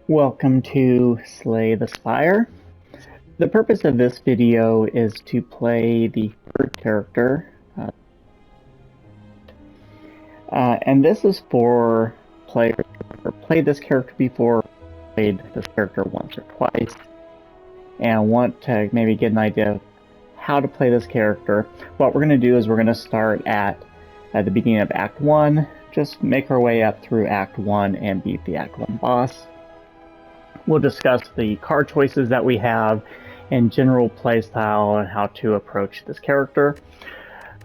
Welcome to Slay the Spire. The purpose of this video is to play the third character, and this is for players who played this character before, played this character once or twice, and want to maybe get an idea of how to play this character. What we're going to do is we're going to start at the beginning of Act 1, just make our way up through Act 1 and beat the Act 1 boss. We'll discuss the card choices that we have and general playstyle and how to approach this character.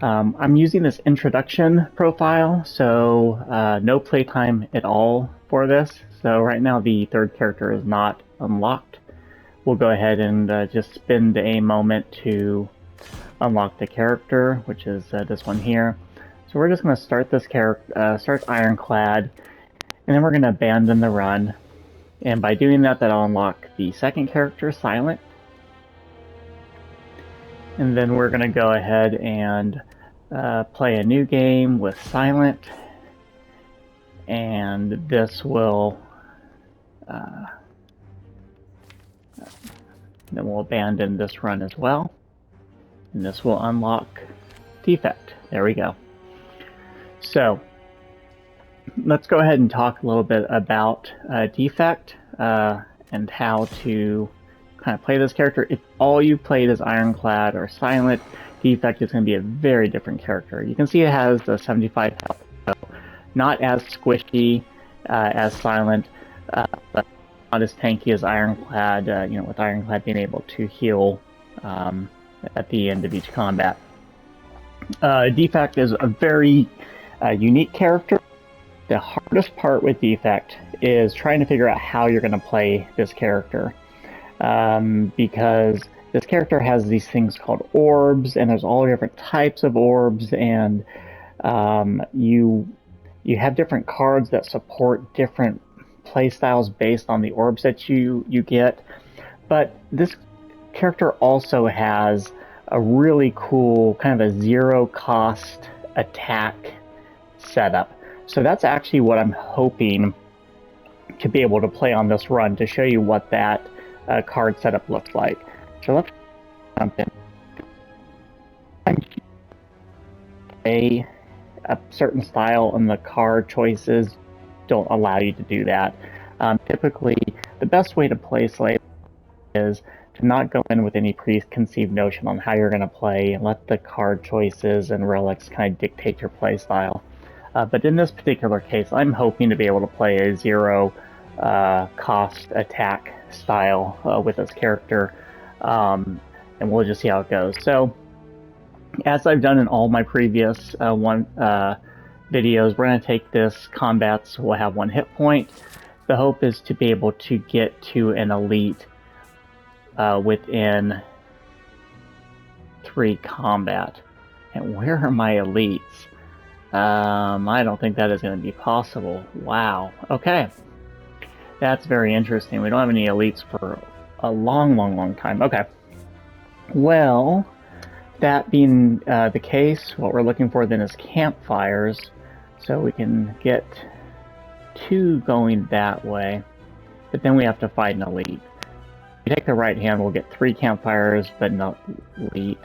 I'm using this introduction profile, so no playtime at all for this. So right now the third character is not unlocked. We'll go ahead and just spend a moment to unlock the character, which is this one here. So we're just going to start this character, start Ironclad, and then we're going to abandon the run. And by doing that, that'll unlock the second character, Silent. And then we're going to go ahead and play a new game with Silent. And this will... then we'll abandon this run as well. And this will unlock Defect. There we go. So, let's go ahead and talk a little bit about Defect and how to kind of play this character. If all you played is Ironclad or Silent, Defect is going to be a very different character. You can see it has the 75 health, so not as squishy as Silent, but not as tanky as Ironclad, with Ironclad being able to heal at the end of each combat. Defect is a very unique character. The hardest part with Defect is trying to figure out how you're going to play this character, because this character has these things called orbs, and there's all different types of orbs, and you have different cards that support different play styles based on the orbs that you get. But this character also has a really cool kind of a zero cost attack setup. So that's actually what I'm hoping to be able to play on this run, to show you what that card setup looks like. So let's jump in. A certain style and the card choices don't allow you to do that. Typically, the best way to play Slay is to not go in with any preconceived notion on how you're going to play, and let the card choices and relics kind of dictate your play style. But in this particular case, I'm hoping to be able to play a zero cost attack style with this character, and we'll just see how it goes. So, as I've done in all my previous videos, we're going to take this combats. We'll have 1 hit point. The hope is to be able to get to an elite within 3 combat. And where are my elites? I don't think that is going to be possible. Wow. Okay. That's very interesting. We don't have any elites for a long time. Okay. Well, that being the case, what we're looking for then is campfires. So we can get 2 going that way. But then we have to fight an elite. If we take the right hand, we'll get 3 campfires, but not elite.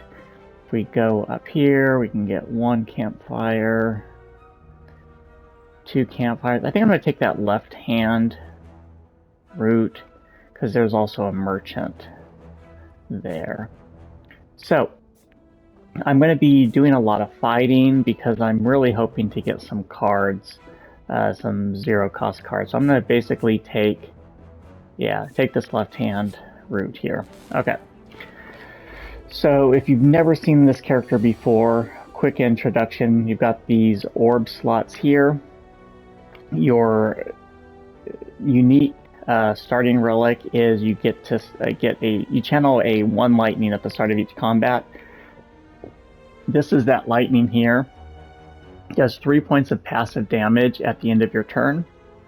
If we go up here, we can get 1 campfire, 2 campfires. I think I'm going to take that left hand route, because there's also a merchant there. So, I'm going to be doing a lot of fighting, because I'm really hoping to get some cards, some zero cost cards. So I'm going to basically take this left hand route here. Okay. So if you've never seen this character before, quick introduction. You've got these orb slots here. Your unique starting relic is you get to you channel a 1 lightning at the start of each combat. This is that lightning here. It does 3 points of passive damage at the end of your turn.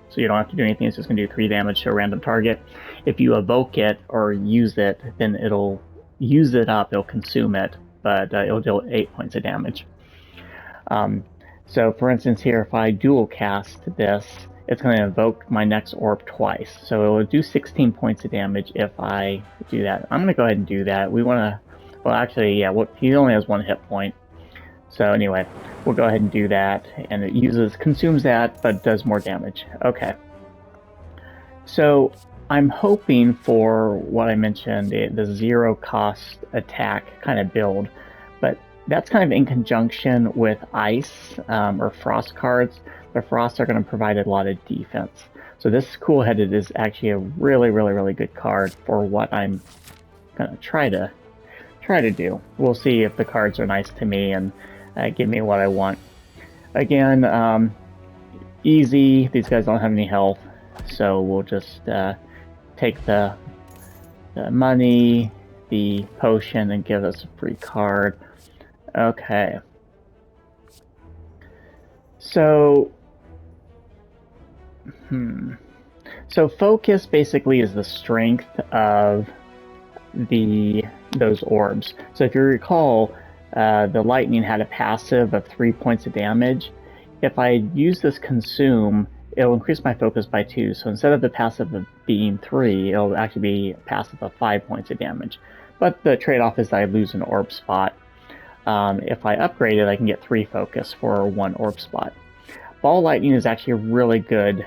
So you don't have to do anything, it's just going to do 3 damage to a random target. If you evoke it or use it, then it'll use it up, it'll consume it, but it'll deal 8 points of damage. So for instance here, if I dual cast this, it's going to invoke my next orb twice. So it will do 16 points of damage if I do that. I'm going to go ahead and do that. We want to, well, actually, yeah, he only has 1 hit point. So anyway, we'll go ahead and do that. And it consumes that, but does more damage. Okay. So I'm hoping for what I mentioned, the 0 cost attack kind of build. But that's kind of in conjunction with ice or frost cards. The frost are going to provide a lot of defense. So this Cool-Headed is actually a really, really, really good card for what I'm going to try to do. We'll see if the cards are nice to me and give me what I want. Again, easy. These guys don't have any health, so we'll just take the money, the potion, and give us a free card. Okay. So, So focus basically is the strength of those orbs. So if you recall, the lightning had a passive of 3 points of damage. If I use this consume, it'll increase my focus by 2. So instead of the passive of being 3, it'll actually be a passive of 5 points of damage. But the trade-off is that I lose an orb spot. If I upgrade it, I can get 3 focus for 1 orb spot. Ball lightning is actually a really good,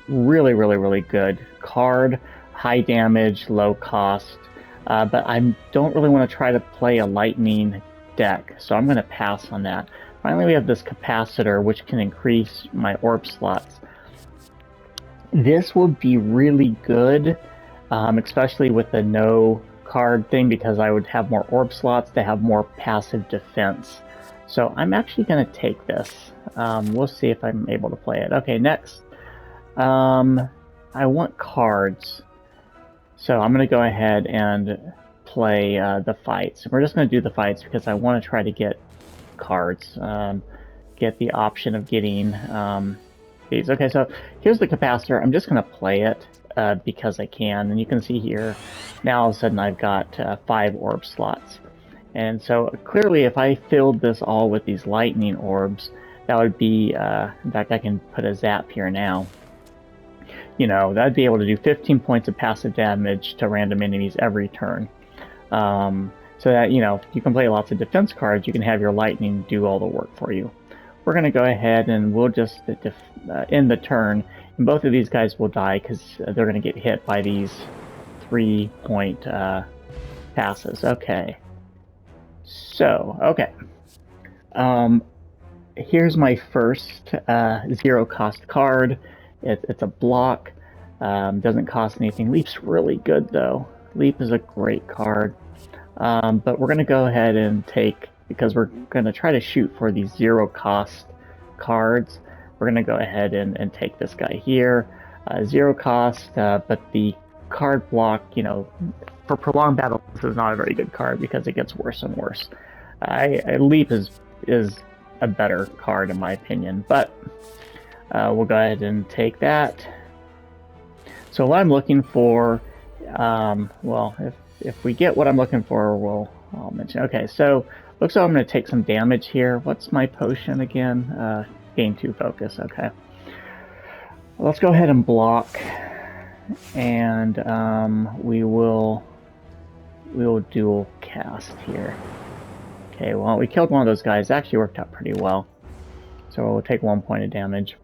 really good card. High damage, low cost. But I don't really want to try to play a lightning deck, so I'm going to pass on that. Finally, we have this capacitor, which can increase my orb slots. This would be really good, especially with the no card thing, because I would have more orb slots to have more passive defense. So I'm actually going to take this. We'll see if I'm able to play it. Okay, next. I want cards. So I'm going to go ahead and play the fights. We're just going to do the fights because I want to try to get cards. Get the option of getting these. Okay, so here's the capacitor. I'm just going to play it because I can. And you can see here, now all of a sudden I've got 5 orb slots. And so clearly if I filled this all with these lightning orbs, that would be, in fact I can put a zap here now. You know, that'd be able to do 15 points of passive damage to random enemies every turn. So that, you know, you can play lots of defense cards, you can have your lightning do all the work for you. We're going to go ahead and we'll just end the turn. And both of these guys will die because they're going to get hit by these 3-point passes. Okay. So, okay. Here's my first 0 cost card. It's a block. Doesn't cost anything. Leap's really good though. Leap is a great card. But we're going to go ahead and take, because we're going to try to shoot for these 0 cost cards, we're going to go ahead and take this guy here. 0 cost, but the card block, you know, for prolonged battle, this is not a very good card because it gets worse and worse. Leap is a better card in my opinion, but we'll go ahead and take that. So what I'm looking for, well, if we get what I'm looking for, I'll mention. Okay, so looks like I'm going to take some damage here. What's my potion again? Gain 2 focus. Okay. Let's go ahead and block, and we will dual cast here. Okay, well, we killed one of those guys. It actually worked out pretty well. So we'll take 1 point of damage.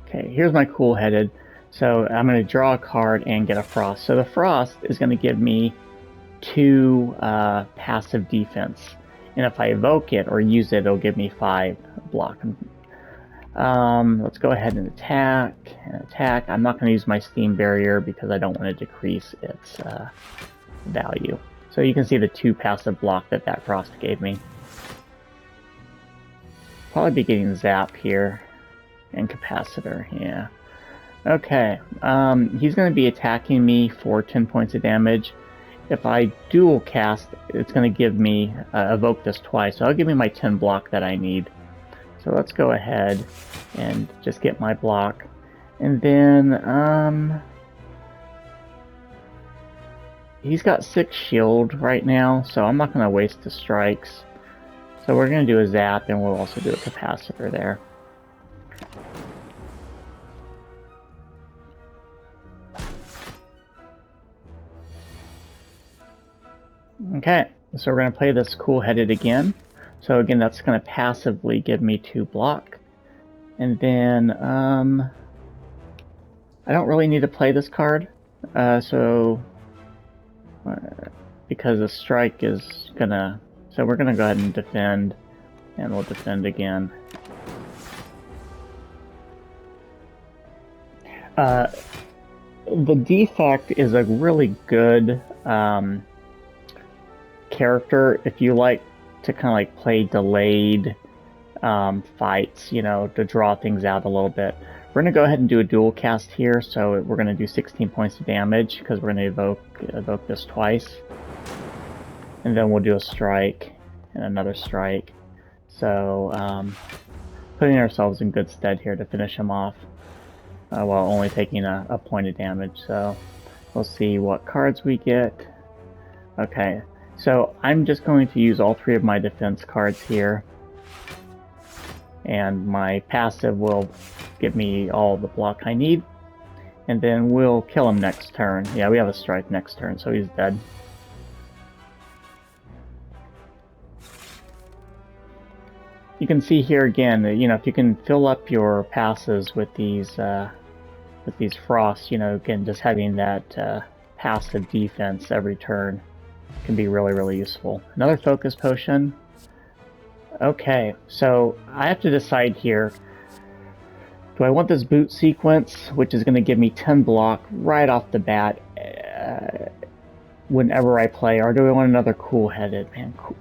Okay, here's my Cool-Headed. So I'm going to draw a card and get a Frost. So the Frost is going to give me 2 passive defense. And if I evoke it or use it, it'll give me 5 block. Let's go ahead and attack. I'm not going to use my Steam Barrier because I don't want to decrease its value. So you can see the 2 passive block that Frost gave me. Probably be getting Zap here. And Capacitor, yeah. Okay, he's going to be attacking me for 10 points of damage. If I dual cast, it's going to give me, evoke this twice, so it'll give me my 10 block that I need. So let's go ahead and just get my block. And then, he's got 6 shield right now, so I'm not going to waste the strikes. So we're going to do a zap, and we'll also do a capacitor there. Okay, so we're going to play this cool-headed again. So again, that's going to passively give me 2 block. And then, I don't really need to play this card, because the strike is gonna... So we're gonna go ahead and defend, and we'll defend again. The Defect is a really good character if you like to kind of like play delayed fights, you know, to draw things out a little bit. We're going to go ahead and do a dual cast here, so we're going to do 16 points of damage because we're going to evoke this twice. And then we'll do a strike and another strike. So putting ourselves in good stead here to finish him off while only taking a point of damage. So we'll see what cards we get. Okay, so I'm just going to use all 3 of my defense cards here. And my passive will give me all the block I need. And then we'll kill him next turn. Yeah, we have a strike next turn, so he's dead. You can see here again, you know, if you can fill up your passes with these frosts, you know, again, just having that passive defense every turn can be really, really useful. Another focus potion. Okay, so I have to decide here. Do I want this boot sequence, which is going to give me 10 block right off the bat whenever I play, or do I want another cool-headed? Man, cool.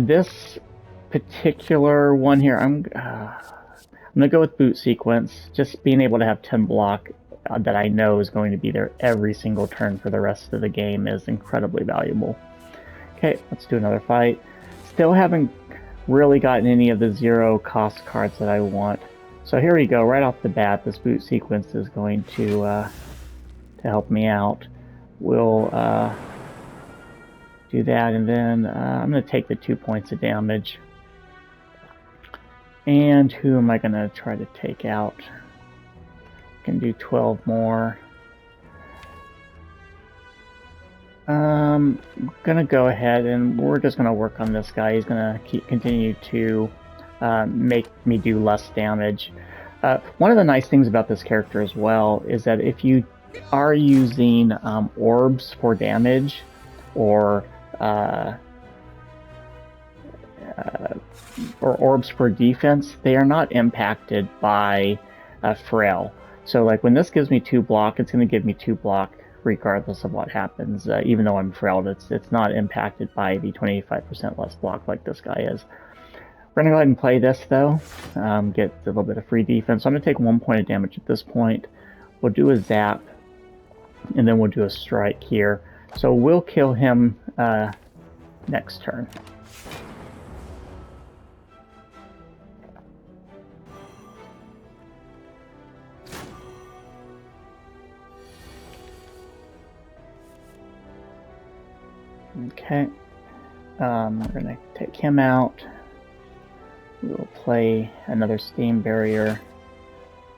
This particular one here, I'm going to go with boot sequence. Just being able to have 10 block that I know is going to be there every single turn for the rest of the game is incredibly valuable. Okay, let's do another fight. Still haven't really gotten any of the 0 cost cards that I want. So here we go, right off the bat, this boot sequence is going to help me out. We'll do that, and then I'm going to take the 2 points of damage. And who am I going to try to take out? I can do 12 more. I'm gonna go ahead and we're just gonna work on this guy. He's gonna continue to make me do less damage. One of the nice things about this character as well is that if you are using orbs for damage or orbs for defense, they are not impacted by frail. So like when this gives me 2 block, it's going to give me 2 block regardless of what happens. Even though I'm frailed, it's not impacted by the 25% less block like this guy is. We're going to go ahead and play this though, get a little bit of free defense. So I'm going to take 1 point of damage at this point. We'll do a zap, and then we'll do a strike here. So we'll kill him next turn. Okay, we're going to take him out. We'll play another steam barrier.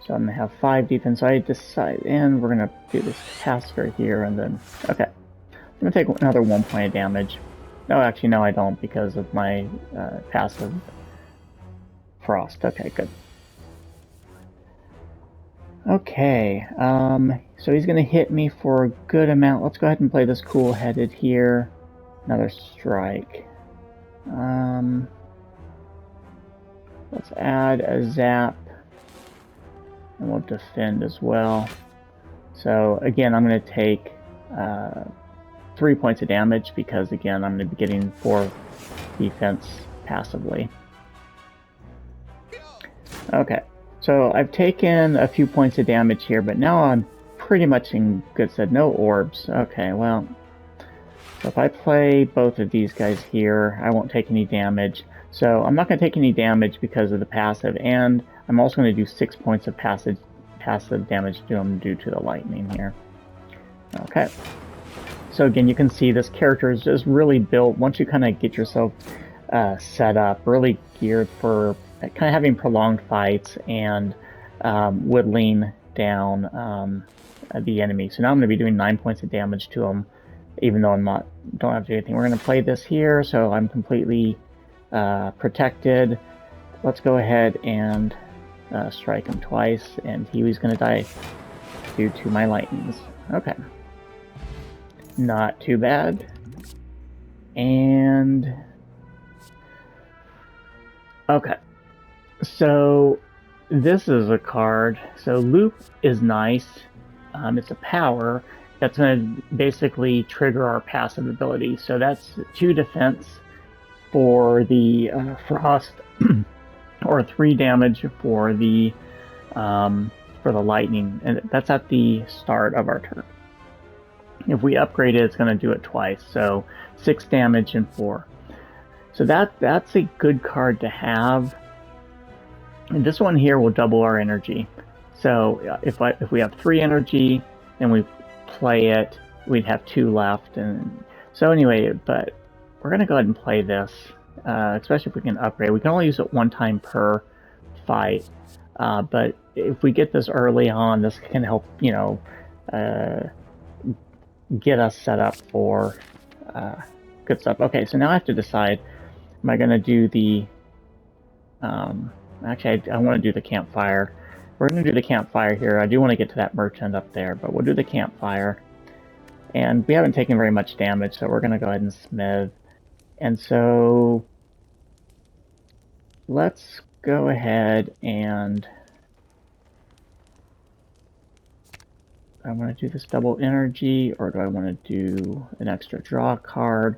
So I'm going to have 5 defense. So I decide, and we're going to do this capacitor here, and then, okay. I'm going to take another 1 point of damage. No, actually, no, I don't, because of my passive frost. Okay, good. Okay, so he's going to hit me for a good amount. Let's go ahead and play this cool-headed here. Another strike. Let's add a zap, and we'll defend as well. So again, I'm going to take 3 points of damage because again, I'm going to be getting 4 defense passively. Okay, so I've taken a few points of damage here, but now I'm pretty much in good stead. No orbs. Okay, well, so if I play both of these guys here, I won't take any damage. So I'm not going to take any damage because of the passive, and I'm also going to do 6 points of passive damage to him due to the lightning here. Okay. So again, you can see this character is just really built. Once you kind of get yourself set up, really geared for kind of having prolonged fights and whittling down the enemy. So now I'm going to be doing 9 points of damage to him, even though don't have to do anything. We're going to play this here, so I'm completely protected. Let's go ahead and strike him twice, and he was going to die due to my lightnings. Okay. Not too bad. And... okay. So, this is a card. So, Loop is nice. It's a power that's going to basically trigger our passive ability. So, that's 2 defense for the Frost, or 3 damage for the lightning, and that's at the start of our turn. If we upgrade it, it's going to do it twice, so 6 damage and 4. So that's a good card to have. And this one here will double our energy. So if we have 3 energy and we play it, we'd have 2 left. And so anyway, but we're going to go ahead and play this, especially if we can upgrade. We can only use it 1 time per fight. But if we get this early on, this can help, get us set up for good stuff. Okay, so now I have to decide, am I going to do the... actually, I want to do the campfire. We're going to do the campfire here. I do want to get to that merchant up there, but we'll do the campfire. And we haven't taken very much damage, so we're going to go ahead and smith. And so... let's go ahead and... I want to do this double energy, or do I want to do an extra draw card?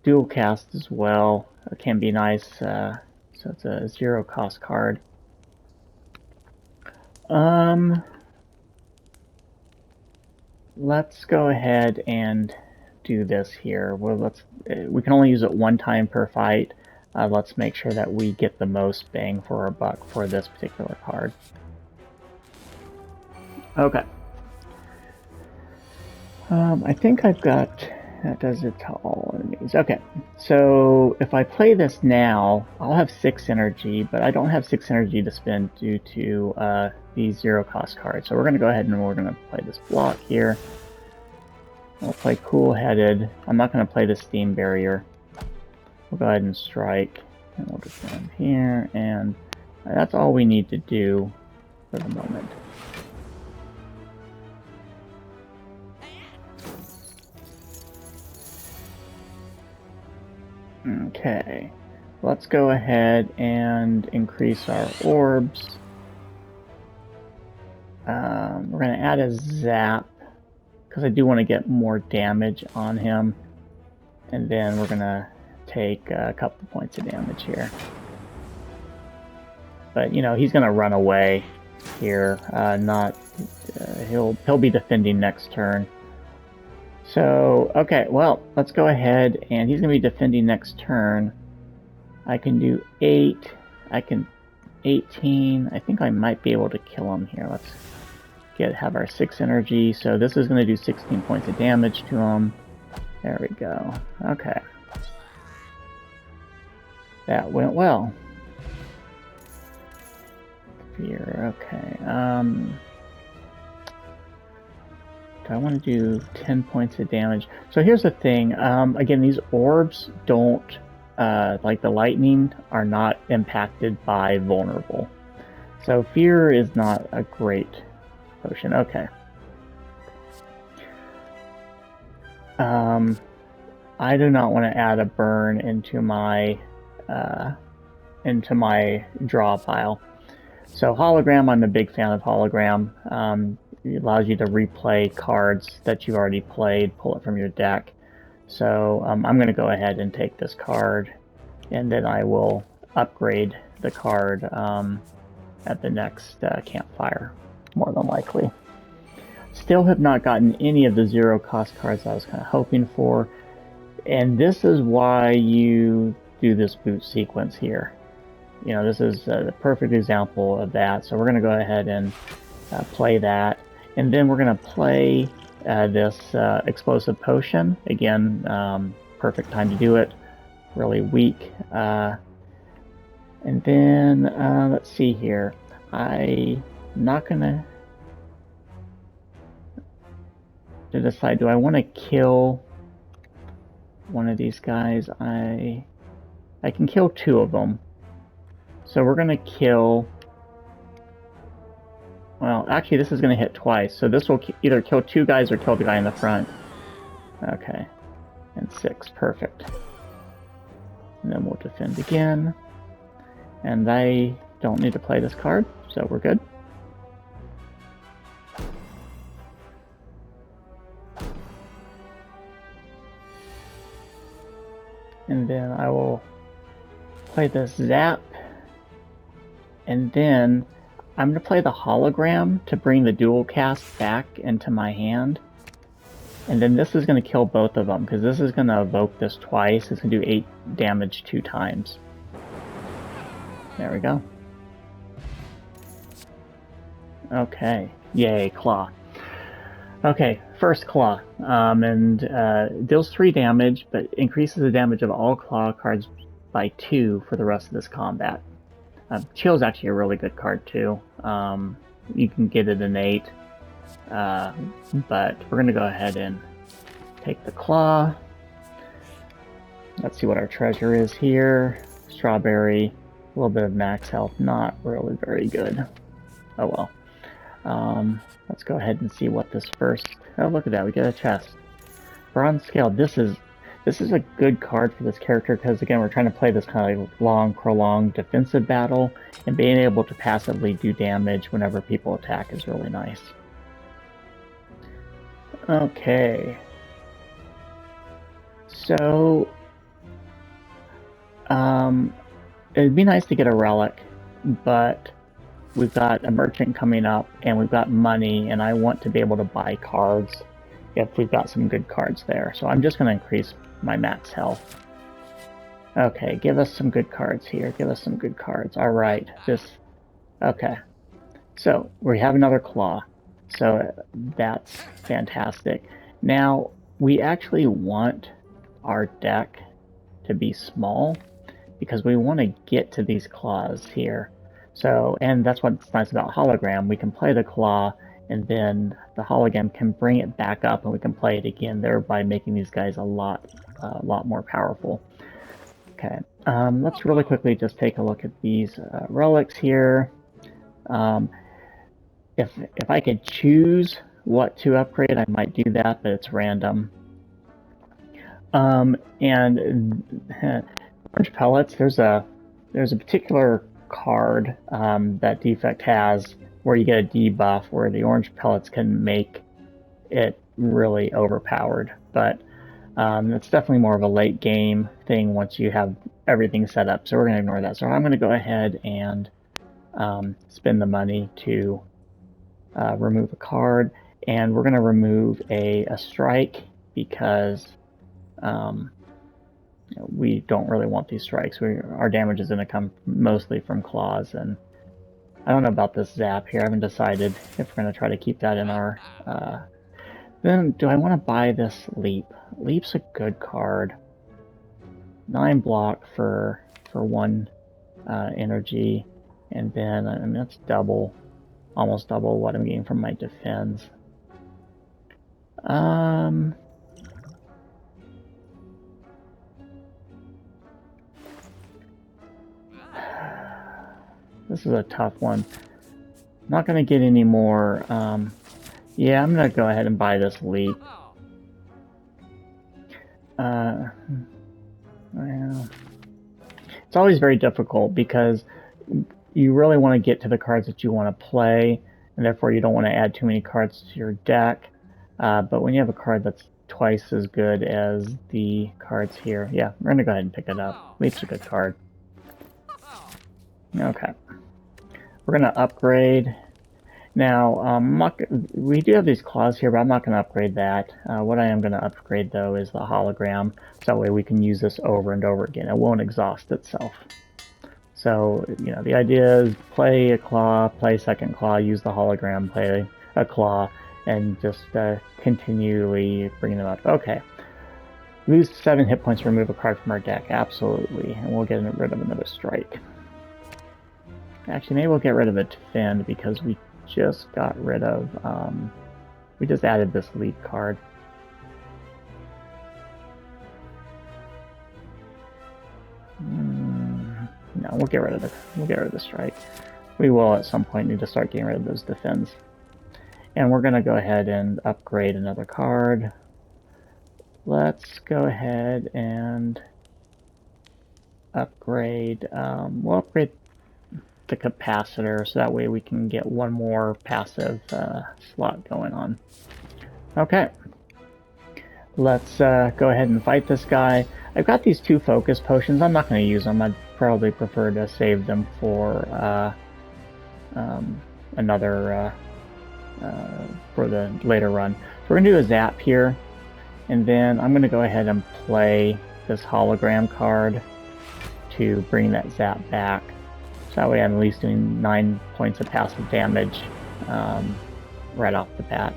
Dual cast as well. It can be nice, so it's a 0 cost card. Let's go ahead and do this here. Well, we can only use it 1 time per fight. Let's make sure that we get the most bang for our buck for this particular card. Okay. I think I've got... that does it to all enemies. Okay, so if I play this now, I'll have 6 energy, but I don't have 6 energy to spend due to these 0 cost cards. So we're going to go ahead and we're going to play this block here. We'll play Cool-Headed. I'm not going to play the Steam Barrier. We'll go ahead and strike, and we'll just land here, and that's all we need to do for the moment. Okay, let's go ahead and increase our orbs. We're going to add a zap, because I do want to get more damage on him, and then we're going to take a couple points of damage here. But he's going to run away here. He'll be defending next turn. So okay, well, let's go ahead, and he's going to be defending next turn. I can do 8. I can 18. I think I might be able to kill him here. Let's have our 6 energy. So this is going to do 16 points of damage to him. There we go. Okay. That went well. Fear, okay. Do I want to do 10 points of damage? So here's the thing. Again, these orbs don't, like the lightning, are not impacted by vulnerable. So fear is not a great potion. Okay. I do not want to add a burn into my draw pile. So hologram, I'm a big fan of hologram. It allows you to replay cards that you've already played, pull it from your deck. So I'm going to go ahead and take this card, and then I will upgrade the card at the next campfire, more than likely. Still have not gotten any of the 0 cost cards I was kind of hoping for, and this is why you do this boot sequence here. This is the perfect example of that. So we're going to go ahead and play that, and then we're going to play this explosive potion. Again, perfect time to do it. Really weak. And then, let's see here. I'm not gonna decide, do I want to kill one of these guys? I can kill two of them. So we're gonna kill... Well, actually, this is going to hit twice, so this will either kill two guys or kill the guy in the front. Okay. And 6. Perfect. And then we'll defend again. And I don't need to play this card, so we're good. And then I will play this Zap. And then I'm going to play the hologram to bring the dual cast back into my hand. And then this is going to kill both of them, because this is going to evoke this twice. It's going to do 8 damage 2 times. There we go. Okay. Yay, Claw. Okay, first Claw. Deals 3 damage, but increases the damage of all Claw cards by 2 for the rest of this combat. Chill's actually a really good card too. You can get it innate, but we're going to go ahead and take the Claw. Let's see what our treasure is here. Strawberry, a little bit of max health, not really very good. Oh well. Let's go ahead and see what this first... Oh, look at that, we get a chest. Bronze Scale, this is a good card for this character because, again, we're trying to play this kind of long, prolonged defensive battle, and being able to passively do damage whenever people attack is really nice. Okay. So, it'd be nice to get a relic, but we've got a merchant coming up, and we've got money, and I want to be able to buy cards if we've got some good cards there. So I'm just going to increase my max health. Okay, give us some good cards here. Give us some good cards. All right, okay. So we have another Claw. So that's fantastic. Now, we actually want our deck to be small because we want to get to these Claws here. So, and that's what's nice about Hologram. We can play the Claw, and then the hologram can bring it back up and we can play it again, thereby making these guys a lot more powerful. Okay, let's really quickly just take a look at these relics here. If I could choose what to upgrade, I might do that, but it's random. And orange pellets, there's a particular card that Defect has where you get a debuff where the orange pellets can make it really overpowered, but it's definitely more of a late game thing once you have everything set up, so we're going to ignore that. So I'm going to go ahead and spend the money to remove a card, and we're going to remove a strike because we don't really want these strikes. Our damage is going to come mostly from claws, and I don't know about this zap here. I haven't decided if we're going to try to keep that in our... Then, do I want to buy this leap? Leap's a good card. 9 block for 1 energy, and then, I mean, that's almost double what I'm getting from my defense. This is a tough one. I'm not going to get any more. Yeah, I'm going to go ahead and buy this leap. Well, it's always very difficult because you really want to get to the cards that you want to play, and therefore you don't want to add too many cards to your deck. But when you have a card that's twice as good as the cards here, yeah, we're going to go ahead and pick it up. Leap's a good card. Okay. We're going to upgrade. Now, we do have these claws here, but I'm not going to upgrade that. What I am going to upgrade, though, is the hologram. So that way we can use this over and over again. It won't exhaust itself. So, you know, the idea is play a claw, play second claw, use the hologram, play a claw, and just continually bring them up. Okay. Lose 7 hit points, remove a card from our deck. Absolutely. And we'll get rid of another strike. Actually, maybe we'll get rid of a defend because we just got rid of... we just added this lead card. No, we'll get rid of it. We'll get rid of the strike. We will at some point need to start getting rid of those defends. And we're going to go ahead and upgrade another card. Let's go ahead and upgrade. We'll upgrade the capacitor so that way we can get one more passive slot going on. Okay. Let's go ahead and fight this guy. I've got these 2 focus potions. I'm not going to use them. I'd probably prefer to save them for another for the later run. So we're going to do a zap here, and then I'm going to go ahead and play this hologram card to bring that zap back. So that way I'm at least doing 9 points of passive damage right off the bat.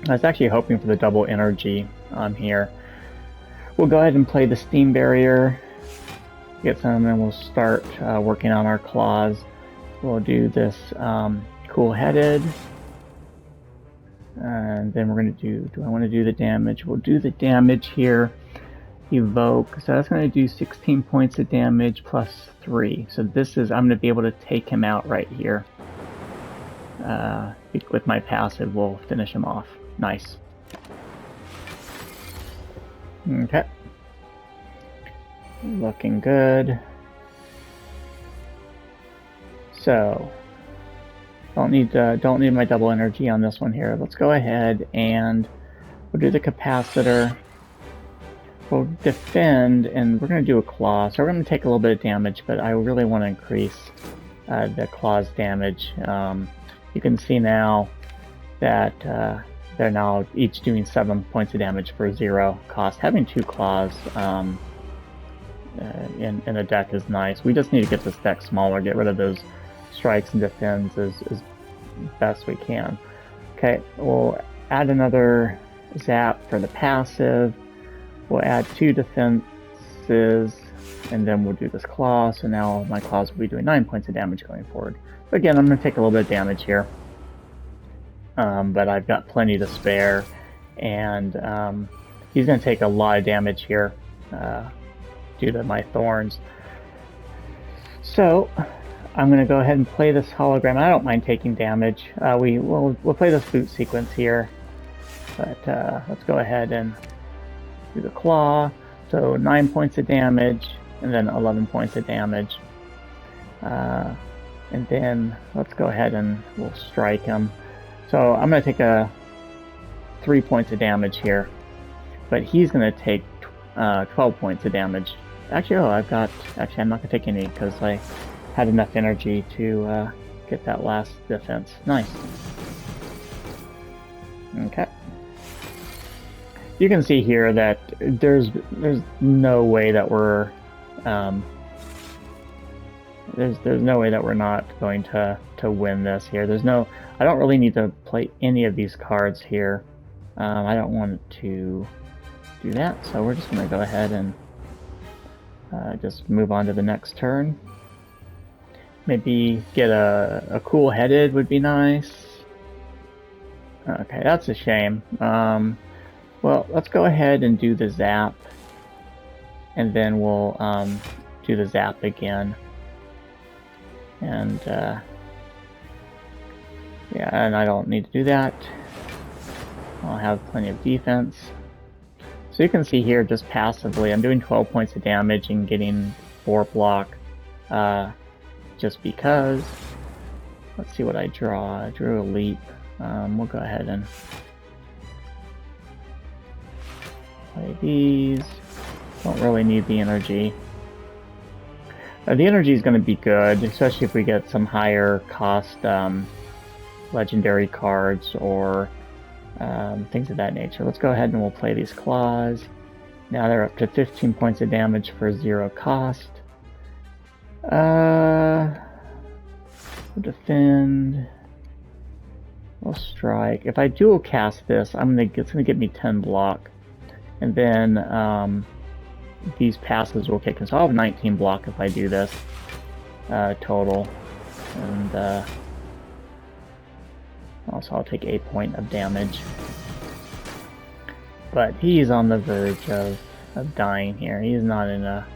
I was actually hoping for the double energy on here. We'll go ahead and play the steam barrier, get some, and we'll start working on our claws. We'll do this cool-headed, and then we're going to do I want to do the damage? We'll do the damage here. Evoke, so that's going to do 16 points of damage plus 3. So this is, I'm going to be able to take him out right here. With my passive, we'll finish him off. Nice. Okay. Looking good. So, don't need my double energy on this one here. Let's go ahead and we'll do the capacitor. We'll defend, and we're going to do a claw. So we're going to take a little bit of damage, but I really want to increase the claw's damage. You can see now that they're now each doing 7 points of damage for 0 cost. Having 2 claws in a deck is nice. We just need to get this deck smaller, get rid of those strikes and defends as best we can. Okay, we'll add another zap for the passive. We'll add 2 defenses, and then we'll do this claw. So now my claws will be doing 9 points of damage going forward. Again, I'm going to take a little bit of damage here. But I've got plenty to spare, and he's going to take a lot of damage here due to my thorns. So I'm going to go ahead and play this hologram. I don't mind taking damage. We'll play this boot sequence here, but let's go ahead and do the claw. So 9 points of damage, and then 11 points of damage. And then let's go ahead and we'll strike him. So I'm going to take 3 points of damage here, but he's going to take 12 points of damage. Actually, I'm not going to take any because I had enough energy to get that last defense. Nice. Okay. You can see here that there's no way that we're there's no way that we're not going to win this here. I don't really need to play any of these cards here. I don't want to do that, so we're just going to go ahead and just move on to the next turn. Maybe get a cool-headed would be nice. Okay, that's a shame. Well, let's go ahead and do the zap, and then we'll do the zap again. And yeah, and I don't need to do that. I'll have plenty of defense. So you can see here, just passively, I'm doing 12 points of damage and getting 4 block, just because. Let's see what I draw. I drew a leap. We'll go ahead and play these. Don't really need the energy. The energy is going to be good, especially if we get some higher cost legendary cards or things of that nature. Let's go ahead and we'll play these claws. Now they're up to 15 points of damage for 0 cost. We'll defend. We'll strike. If I dual cast this, it's gonna get me 10 block, and then these passes will kick in. So I'll have 19 block if I do this total, and also I'll take 8 point of damage. But he's on the verge of dying here. He's not in a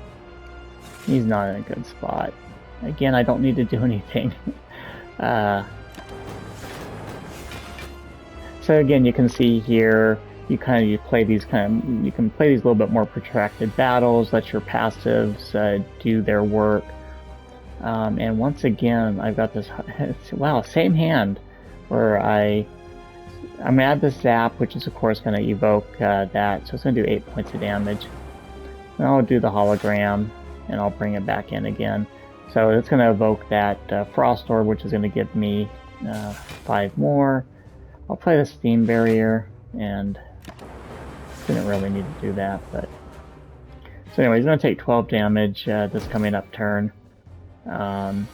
good spot. Again, I don't need to do anything. So again, you can see here, you can play these a little bit more protracted battles, let your passives do their work. And once again, I've got this, wow, same hand, where I'm going to add the zap, which is of course going to evoke that, so it's going to do 8 points of damage. Then I'll do the hologram, and I'll bring it back in again. So it's going to evoke that Frost Orb, which is going to give me 5 more. I'll play the Steam Barrier, and didn't really need to do that, but... So anyway, he's going to take 12 damage this coming up turn. And,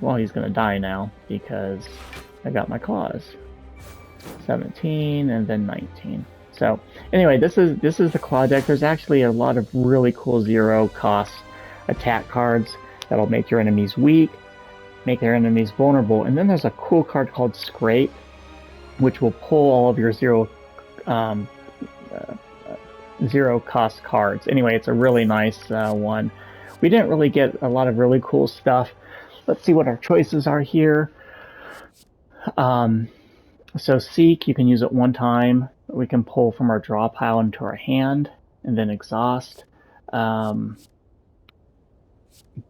well, he's going to die now, because I got my claws. 17, and then 19. So, anyway, this is the claw deck. There's actually a lot of really cool zero-cost attack cards that'll make your enemies weak, make their enemies vulnerable, and then there's a cool card called Scrape, which will pull all of your zero-cost cards. Anyway, it's a really nice one. We didn't really get a lot of really cool stuff. Let's see what our choices are here. So Seek, you can use it one time. We can pull from our draw pile into our hand, and then Exhaust.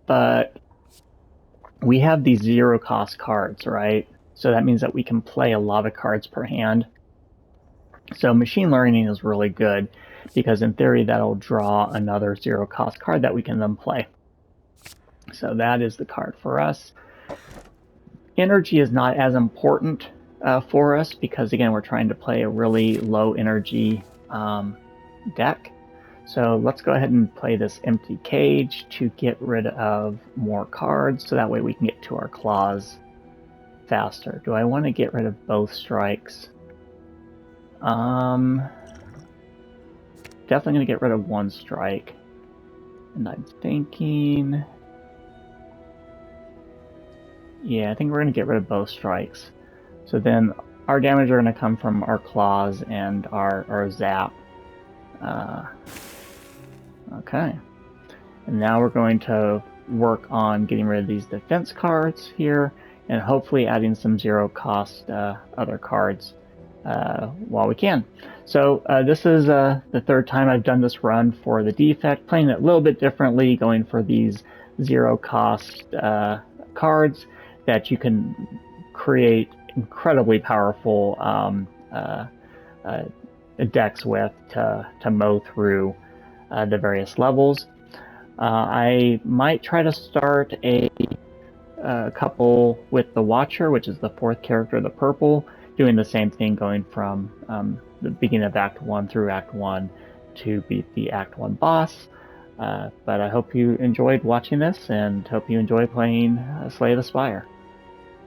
But we have these zero-cost cards, right? So that means that we can play a lot of cards per hand. So machine learning is really good, because in theory that'll draw another zero-cost card that we can then play. So that is the card for us. Energy is not as important for us, because again, we're trying to play a really low energy deck. So let's go ahead and play this Empty Cage to get rid of more cards, so that way we can get to our claws faster. Do I want to get rid of both strikes? Definitely going to get rid of one strike. And I'm thinking... Yeah, I think we're going to get rid of both strikes. So then our damage are going to come from our claws and our zap. Okay. And now we're going to work on getting rid of these defense cards here, and hopefully adding some zero-cost other cards while we can. So this is the third time I've done this run for the Defect, playing it a little bit differently, going for these zero-cost cards that you can create incredibly powerful decks with to mow through the various levels. I might try to start a couple with the Watcher, which is the 4th character, the purple, doing the same thing, going from the beginning of Act 1 through Act 1 to beat the Act 1 boss. But I hope you enjoyed watching this, and hope you enjoy playing Slay the Spire.